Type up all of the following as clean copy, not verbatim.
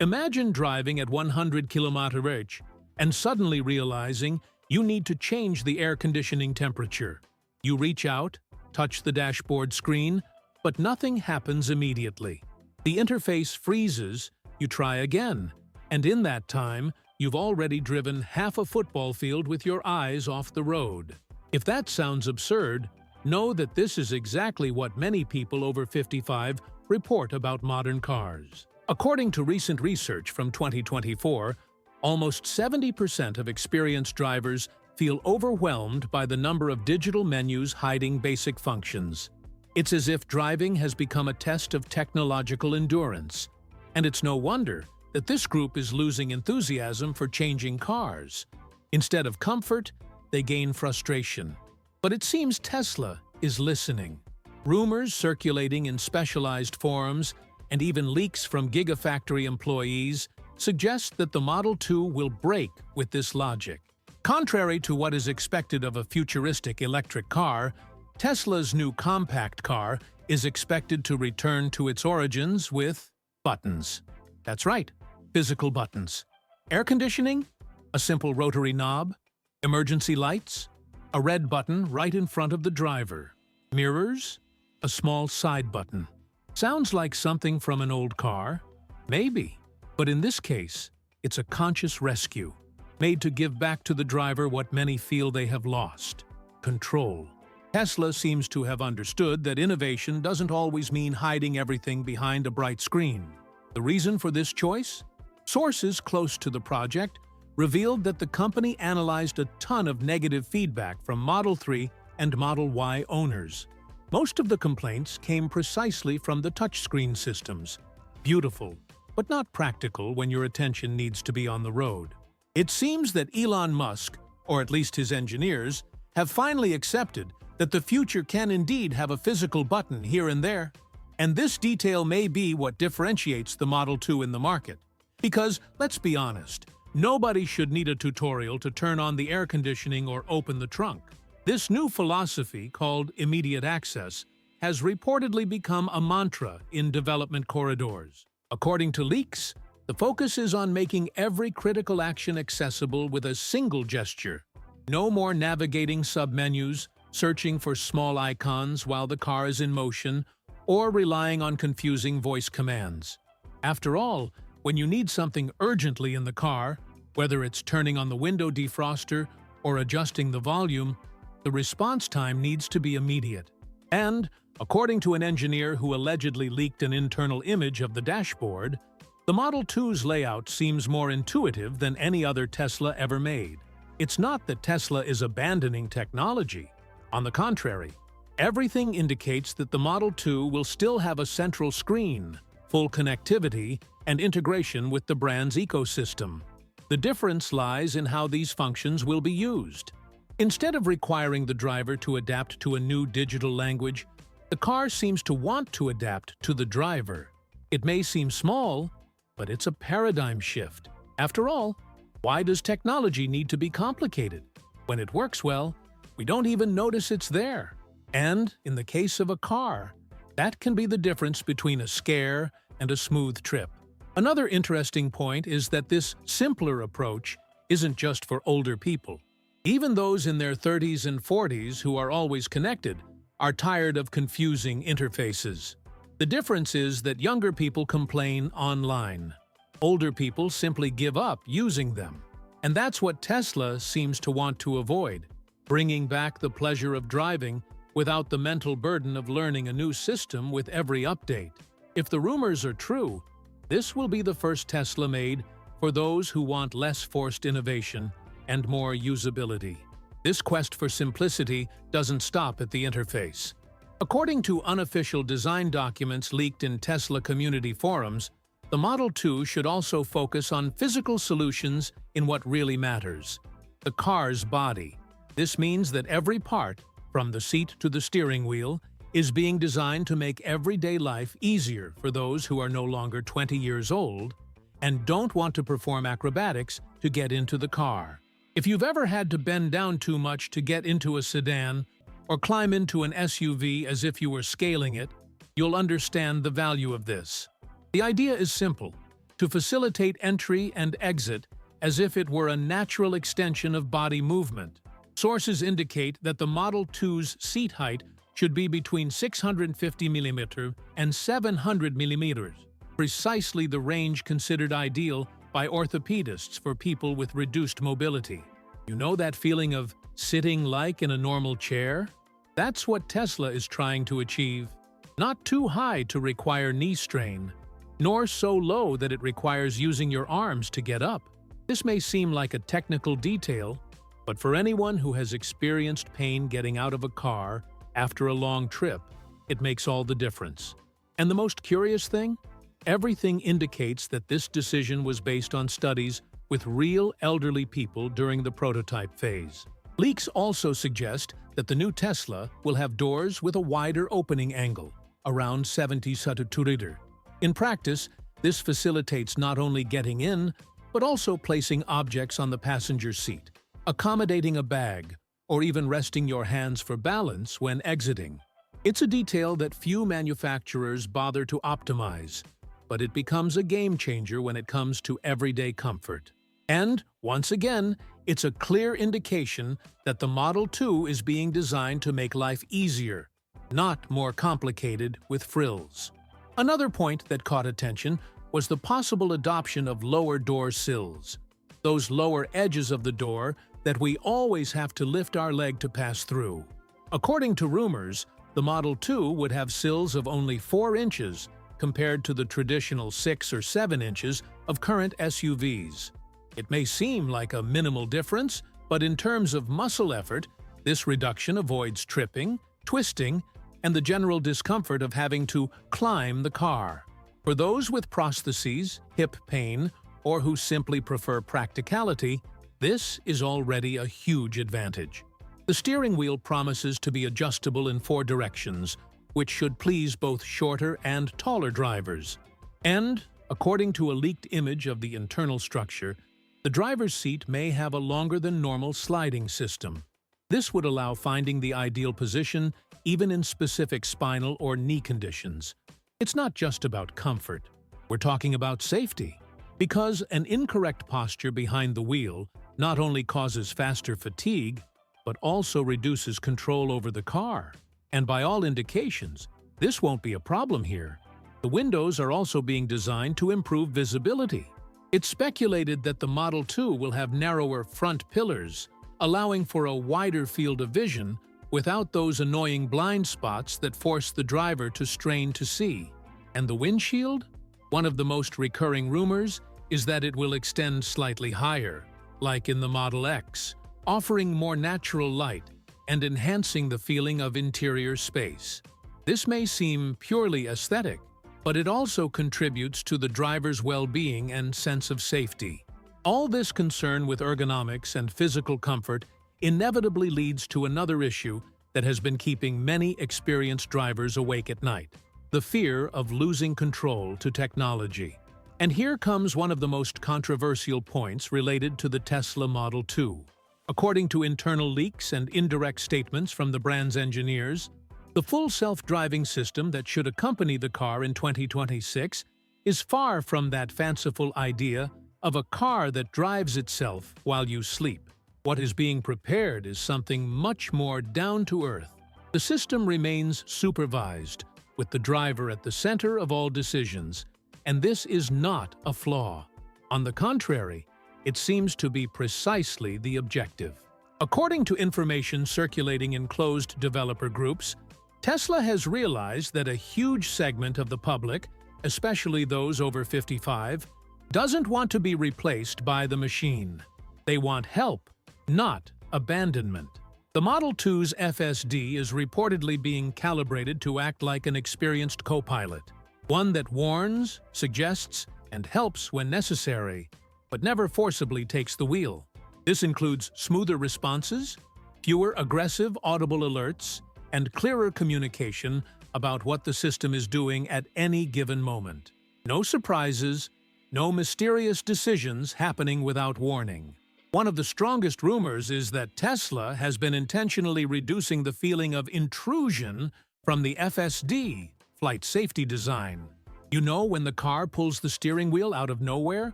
Imagine driving at 100 km/h and suddenly realizing you need to change the air conditioning temperature. You reach out, touch the dashboard screen, but nothing happens immediately. The interface freezes, you try again, and in that time, you've already driven half a football field with your eyes off the road. If that sounds absurd, know that this is exactly what many people over 55 report about modern cars. According to recent research from 2024, almost 70% of experienced drivers feel overwhelmed by the number of digital menus hiding basic functions. It's as if driving has become a test of technological endurance. And it's no wonder that this group is losing enthusiasm for changing cars. Instead of comfort, they gain frustration. But it seems Tesla is listening. Rumors circulating in specialized forums and even leaks from Gigafactory employees suggest that the Model 2 will break with this logic. Contrary to what is expected of a futuristic electric car, Tesla's new compact car is expected to return to its origins with buttons. That's right, physical buttons. Air conditioning? A simple rotary knob. Emergency lights? A red button right in front of the driver. Mirrors? A small side button. Sounds like something from an old car? Maybe. But in this case, it's a conscious rescue, made to give back to the driver what many feel they have lost: control. Tesla seems to have understood that innovation doesn't always mean hiding everything behind a bright screen. The reason for this choice? Sources close to the project revealed that the company analyzed a ton of negative feedback from Model 3 and Model Y owners. Most of the complaints came precisely from the touchscreen systems. Beautiful, but not practical when your attention needs to be on the road. It seems that Elon Musk, or at least his engineers, have finally accepted that the future can indeed have a physical button here and there. And this detail may be what differentiates the Model 2 in the market. Because, let's be honest, nobody should need a tutorial to turn on the air conditioning or open the trunk. This new philosophy, called immediate access, has reportedly become a mantra in development corridors. According to leaks, the focus is on making every critical action accessible with a single gesture. No more navigating submenus, searching for small icons while the car is in motion, or relying on confusing voice commands. After all, when you need something urgently in the car, whether it's turning on the window defroster or adjusting the volume, the response time needs to be immediate. And, according to an engineer who allegedly leaked an internal image of the dashboard, the Model 2's layout seems more intuitive than any other Tesla ever made. It's not that Tesla is abandoning technology. On the contrary, everything indicates that the Model 2 will still have a central screen, full connectivity, and integration with the brand's ecosystem. The difference lies in how these functions will be used. Instead of requiring the driver to adapt to a new digital language, the car seems to want to adapt to the driver. It may seem small, but it's a paradigm shift. After all, why does technology need to be complicated? When it works well, we don't even notice it's there. And, in the case of a car, that can be the difference between a scare and a smooth trip. Another interesting point is that this simpler approach isn't just for older people. Even those in their 30s and 40s who are always connected are tired of confusing interfaces. The difference is that younger people complain online. Older people simply give up using them. And that's what Tesla seems to want to avoid, bringing back the pleasure of driving without the mental burden of learning a new system with every update. If the rumors are true, this will be the first Tesla made for those who want less forced innovation and more usability. This quest for simplicity doesn't stop at the interface. According to unofficial design documents leaked in Tesla community forums, the Model 2 should also focus on physical solutions in what really matters: the car's body. This means that every part, from the seat to the steering wheel, is being designed to make everyday life easier for those who are no longer 20 years old and don't want to perform acrobatics to get into the car. If you've ever had to bend down too much to get into a sedan or climb into an SUV as if you were scaling it, you'll understand the value of this. The idea is simple. to facilitate entry and exit as if it were a natural extension of body movement. Sources indicate that the Model 2's seat height should be between 650 mm and 700 mm, precisely the range considered ideal by orthopedists for people with reduced mobility. You know that feeling of sitting like in a normal chair? That's what Tesla is trying to achieve. Not too high to require knee strain, nor so low that it requires using your arms to get up. This may seem like a technical detail, but for anyone who has experienced pain getting out of a car after a long trip, it makes all the difference. And the most curious thing? Everything indicates that this decision was based on studies with real elderly people during the prototype phase. Leaks also suggest that the new Tesla will have doors with a wider opening angle, around 70 cm. In practice, this facilitates not only getting in, but also placing objects on the passenger seat, accommodating a bag, or even resting your hands for balance when exiting. It's a detail that few manufacturers bother to optimize, but it becomes a game changer when it comes to everyday comfort. And, once again, it's a clear indication that the Model 2 is being designed to make life easier, not more complicated with frills. Another point that caught attention was the possible adoption of lower door sills, those lower edges of the door that we always have to lift our leg to pass through. According to rumors, the Model 2 would have sills of only 4 inches compared to the traditional 6 or 7 inches of current SUVs. It may seem like a minimal difference, but in terms of muscle effort, this reduction avoids tripping, twisting, and the general discomfort of having to climb the car. For those with prostheses, hip pain, or who simply prefer practicality, this is already a huge advantage. The steering wheel promises to be adjustable in 4 directions, which should please both shorter and taller drivers. And, according to a leaked image of the internal structure, the driver's seat may have a longer than normal sliding system. This would allow finding the ideal position even in specific spinal or knee conditions. It's not just about comfort. We're talking about safety. Because an incorrect posture behind the wheel not only causes faster fatigue, but also reduces control over the car. And by all indications, this won't be a problem here. The windows are also being designed to improve visibility. It's speculated that the Model 2 will have narrower front pillars, allowing for a wider field of vision without those annoying blind spots that force the driver to strain to see. And the windshield? One of the most recurring rumors is that it will extend slightly higher, like in the Model X, offering more natural light and enhancing the feeling of interior space. This may seem purely aesthetic, but it also contributes to the driver's well-being and sense of safety. All this concern with ergonomics and physical comfort inevitably leads to another issue that has been keeping many experienced drivers awake at night: the fear of losing control to technology. And here comes one of the most controversial points related to the Tesla Model 2. According to internal leaks and indirect statements from the brand's engineers, the full self-driving system that should accompany the car in 2026 is far from that fanciful idea of a car that drives itself while you sleep. What is being prepared is something much more down-to-earth. The system remains supervised, with the driver at the center of all decisions, and this is not a flaw. On the contrary, it seems to be precisely the objective. According to information circulating in closed developer groups, Tesla has realized that a huge segment of the public, especially those over 55, doesn't want to be replaced by the machine. They want help, not abandonment. The Model 2's FSD is reportedly being calibrated to act like an experienced co-pilot, one that warns, suggests, and helps when necessary, but never forcibly takes the wheel. This includes smoother responses, fewer aggressive audible alerts, and clearer communication about what the system is doing at any given moment. No surprises, no mysterious decisions happening without warning. One of the strongest rumors is that Tesla has been intentionally reducing the feeling of intrusion from the FSD, flight safety design. You know when the car pulls the steering wheel out of nowhere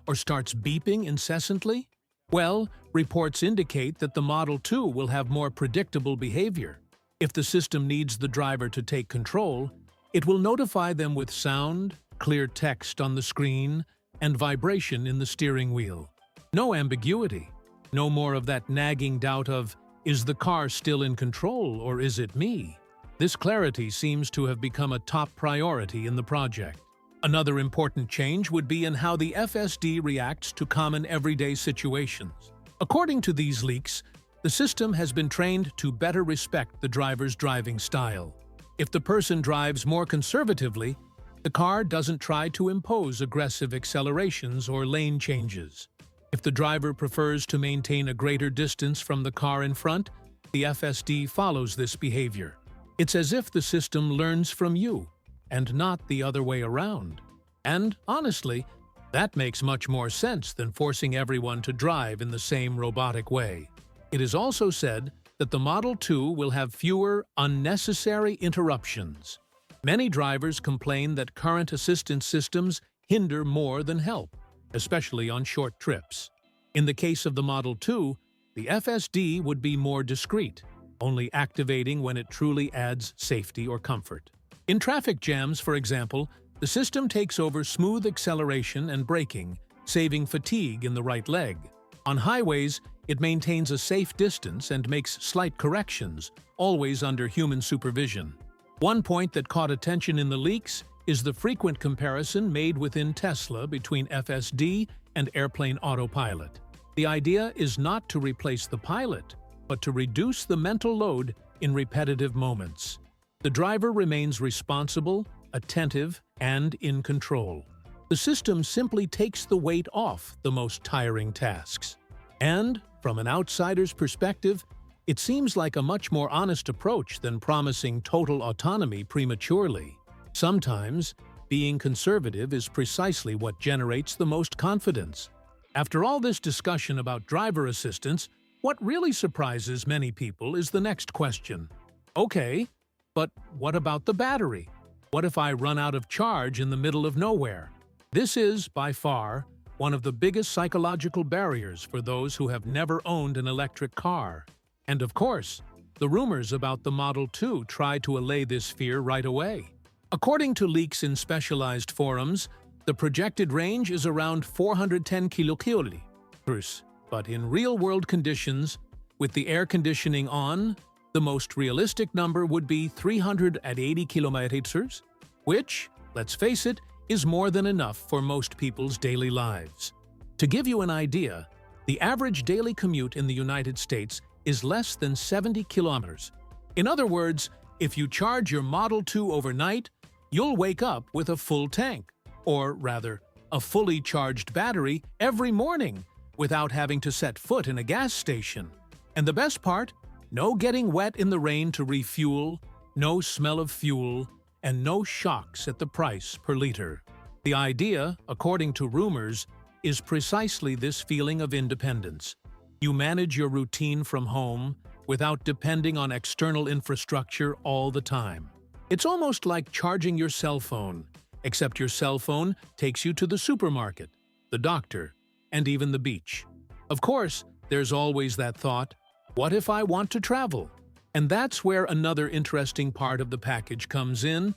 or starts beeping incessantly? Well, reports indicate that the Model 2 will have more predictable behavior. If the system needs the driver to take control, it will notify them with sound, clear text on the screen, and vibration in the steering wheel. No ambiguity. No more of that nagging doubt of, is the car still in control or is it me? This clarity seems to have become a top priority in the project. Another important change would be in how the FSD reacts to common everyday situations. According to these leaks, the system has been trained to better respect the driver's driving style. If the person drives more conservatively, the car doesn't try to impose aggressive accelerations or lane changes. If the driver prefers to maintain a greater distance from the car in front, the FSD follows this behavior. It's as if the system learns from you, and not the other way around. And, honestly, that makes much more sense than forcing everyone to drive in the same robotic way. It is also said that the Model 2 will have fewer unnecessary interruptions. Many drivers complain that current assistance systems hinder more than help, especially on short trips. In the case of the Model 2, the FSD would be more discreet, only activating when it truly adds safety or comfort. In traffic jams, for example, the system takes over smooth acceleration and braking, saving fatigue in the right leg. On highways, it maintains a safe distance and makes slight corrections, always under human supervision. One point that caught attention in the leaks is the frequent comparison made within Tesla between FSD and airplane autopilot. The idea is not to replace the pilot, but to reduce the mental load in repetitive moments. The driver remains responsible, attentive, and in control. The system simply takes the weight off the most tiring tasks. And, from an outsider's perspective, it seems like a much more honest approach than promising total autonomy prematurely. Sometimes, being conservative is precisely what generates the most confidence. After all this discussion about driver assistance, what really surprises many people is the next question. Okay, but what about the battery? What if I run out of charge in the middle of nowhere? This is, by far, one of the biggest psychological barriers for those who have never owned an electric car. And of course, the rumors about the Model 2 try to allay this fear right away. According to leaks in specialized forums, the projected range is around 410 km/h, but in real-world conditions, with the air conditioning on, the most realistic number would be 380 km/h, which, let's face it, is more than enough for most people's daily lives. To give you an idea, the average daily commute in the United States is less than 70 kilometers. In other words, if you charge your Model 2 overnight, you'll wake up with a full tank, or rather, a fully charged battery every morning without having to set foot in a gas station. And the best part? No getting wet in the rain to refuel, no smell of fuel, and no shocks at the price per liter. The idea, according to rumors, is precisely this feeling of independence. You manage your routine from home without depending on external infrastructure all the time. It's almost like charging your cell phone, except your cell phone takes you to the supermarket, the doctor, and even the beach. Of course, there's always that thought, what if I want to travel? And that's where another interesting part of the package comes in.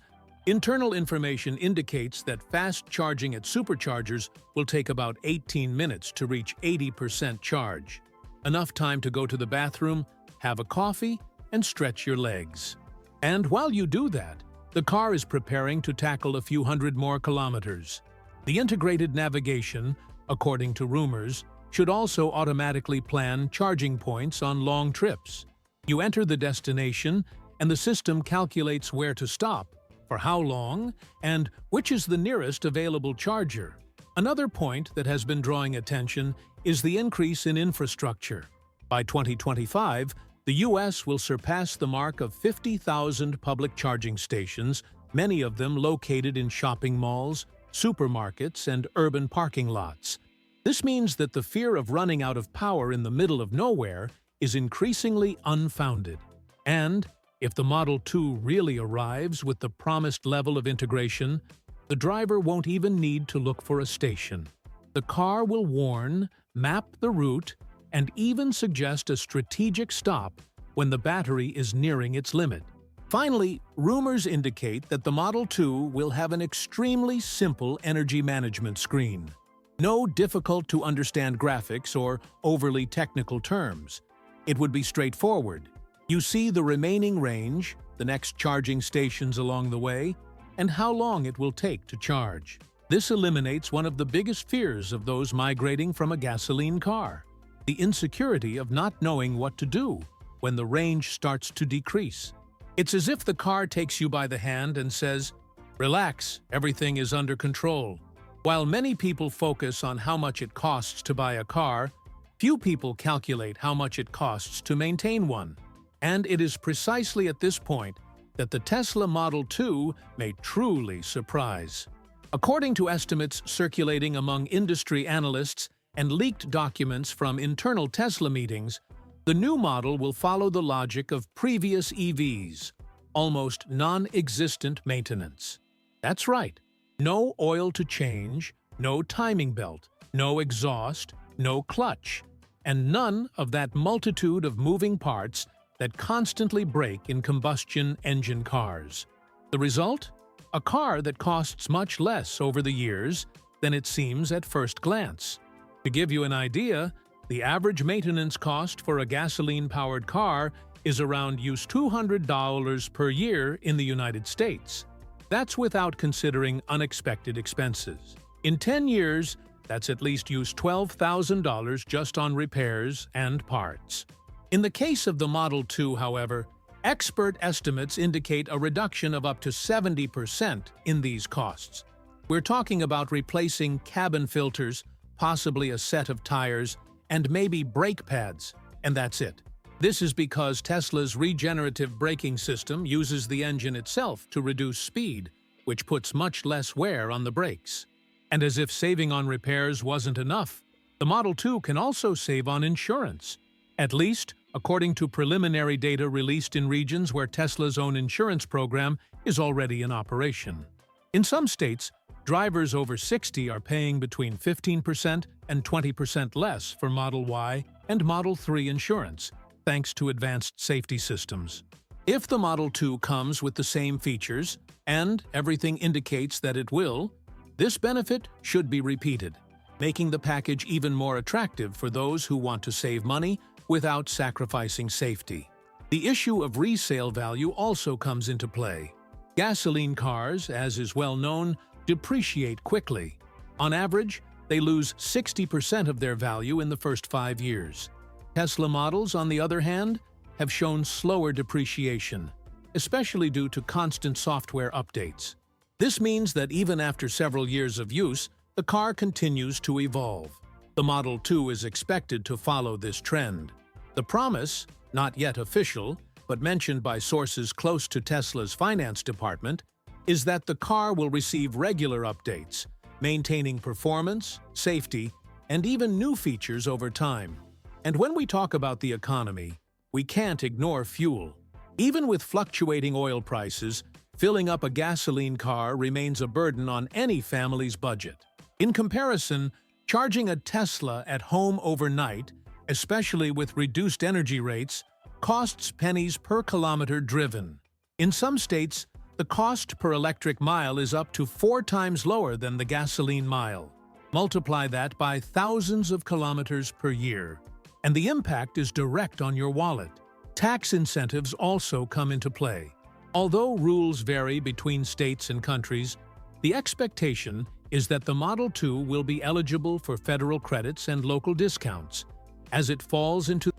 Internal information indicates that fast charging at superchargers will take about 18 minutes to reach 80% charge. Enough time to go to the bathroom, have a coffee, and stretch your legs. And while you do that, the car is preparing to tackle a few hundred more kilometers. The integrated navigation, according to rumors, should also automatically plan charging points on long trips. You enter the destination, and the system calculates where to stop, for how long, and which is the nearest available charger. Another point that has been drawing attention is the increase in infrastructure. By 2025, the U.S. will surpass the mark of 50,000 public charging stations, many of them located in shopping malls, supermarkets, and urban parking lots. This means that the fear of running out of power in the middle of nowhere is increasingly unfounded. And, if the Model 2 really arrives with the promised level of integration, The driver won't even need to look for a station. The car will warn, map the route, and even suggest a strategic stop when the battery is nearing its limit. Finally, rumors indicate that the Model 2 will have an extremely simple energy management screen. No difficult-to-understand graphics or overly technical terms. It would be straightforward. You see the remaining range, the next charging stations along the way, and how long it will take to charge. This eliminates one of the biggest fears of those migrating from a gasoline car: the insecurity of not knowing what to do when the range starts to decrease. It's as if the car takes you by the hand and says, "Relax, everything is under control." While many people focus on how much it costs to buy a car, few people calculate how much it costs to maintain one. And it is precisely at this point that the Tesla Model 2 may truly surprise. According to estimates circulating among industry analysts and leaked documents from internal Tesla meetings, the new model will follow the logic of previous EVs: almost non-existent maintenance. That's right. No oil to change, no timing belt, no exhaust, no clutch, and none of that multitude of moving parts that constantly break in combustion engine cars. The result? A car that costs much less over the years than it seems at first glance. To give you an idea, the average maintenance cost for a gasoline-powered car is around $200 per year in the United States. That's without considering unexpected expenses. In 10 years, that's at least $12,000 just on repairs and parts. In the case of the Model 2, however, expert estimates indicate a reduction of up to 70% in these costs. We're talking about replacing cabin filters, possibly a set of tires, and maybe brake pads, and that's it. This is because Tesla's regenerative braking system uses the engine itself to reduce speed, which puts much less wear on the brakes. And as if saving on repairs wasn't enough, the Model 2 can also save on insurance. At least, according to preliminary data released in regions where Tesla's own insurance program is already in operation. In some states, drivers over 60 are paying between 15% and 20% less for Model Y and Model 3 insurance, thanks to advanced safety systems. If the Model 2 comes with the same features, and everything indicates that it will, this benefit should be repeated, making the package even more attractive for those who want to save money without sacrificing safety. The issue of resale value also comes into play. Gasoline cars, as is well known, depreciate quickly. On average, they lose 60% of their value in the first 5 years. Tesla models, on the other hand, have shown slower depreciation, especially due to constant software updates. This means that even after several years of use, the car continues to evolve. The Model 2 is expected to follow this trend. The promise, not yet official, but mentioned by sources close to Tesla's finance department, is that the car will receive regular updates, maintaining performance, safety, and even new features over time. And when we talk about the economy, we can't ignore fuel. Even with fluctuating oil prices, filling up a gasoline car remains a burden on any family's budget. In comparison, charging a Tesla at home overnight, especially with reduced energy rates, costs pennies per kilometer driven. In some states, the cost per electric mile is up to 4 times lower than the gasoline mile. Multiply that by thousands of kilometers per year, and the impact is direct on your wallet. Tax incentives also come into play. Although rules vary between states and countries, the expectation is that the Model 2 will be eligible for federal credits and local discounts, as it falls into